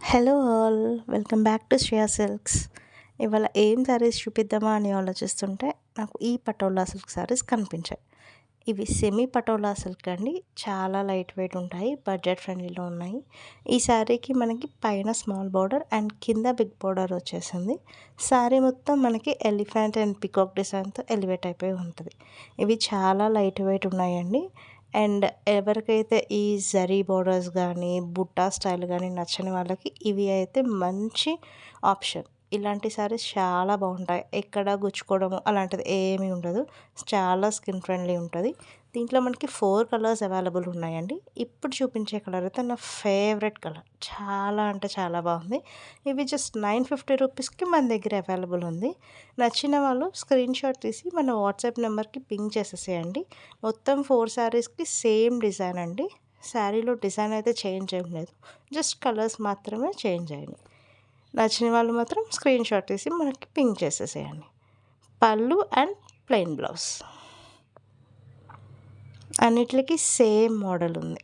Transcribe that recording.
Hello all, welcome back to Shreya silks. ఇవాళ ఏం శారీస్ చూపిద్దామా అని ఆలోచిస్తుంటే నాకు ఈ పటోలా సిల్క్ శారీస్ కనిపించాయి. ఇవి సెమీ పటోలా సిల్క్ అండి. చాలా లైట్ వెయిట్ ఉంటాయి, బడ్జెట్ ఫ్రెండ్లీలో ఉన్నాయి. ఈ శారీకి మనకి పైన స్మాల్ బార్డర్ అండ్ కింద బిగ్ బార్డర్ వచ్చేసింది. శారీ మొత్తం మనకి ఎలిఫెంట్ అండ్ పికాక్ డిజైన్తో ఎలివేట్ అయిపోయి ఉంటుంది. ఇవి చాలా లైట్ వెయిట్ ఉన్నాయండి. అండ్ ఎవరికైతే ఈ జరీ బోర్డర్స్ కానీ బుట్టా స్టైల్ కానీ నచ్చని వాళ్ళకి ఇవి అయితే మంచి ఆప్షన్. ఇలాంటి సారీస్ చాలా బాగుంటాయి. ఎక్కడ గుచ్చుకోవడము అలాంటిది ఏమీ ఉండదు. చాలా స్కిన్ ఫ్రెండ్లీ ఉంటుంది. దీంట్లో మనకి 4 కలర్స్ అవైలబుల్ ఉన్నాయండి. ఇప్పుడు చూపించే కలర్ అయితే నా ఫేవరెట్ కలర్. చాలా అంటే చాలా బాగుంది. ఇవి జస్ట్ 950 రూపీస్కి మన దగ్గర అవైలబుల్ ఉంది. నచ్చిన వాళ్ళు స్క్రీన్ షాట్ తీసి మన వాట్సాప్ నెంబర్కి పింక్ చేసేసేయండి. మొత్తం 4 శారీస్కి సేమ్ డిజైన్ అండి. శారీలో డిజైన్ అయితే చేంజ్ ఏం లేదు, జస్ట్ కలర్స్ మాత్రమే చేంజ్ అయ్యాయి. నచ్చిన వాళ్ళు మాత్రం స్క్రీన్ షాట్ తీసి మనకి పింక్ చేసేసేయండి. పళ్ళు అండ్ ప్లెయిన్ బ్లౌజ్ అన్నిటికీ సేమ్ మోడల్ ఉంది.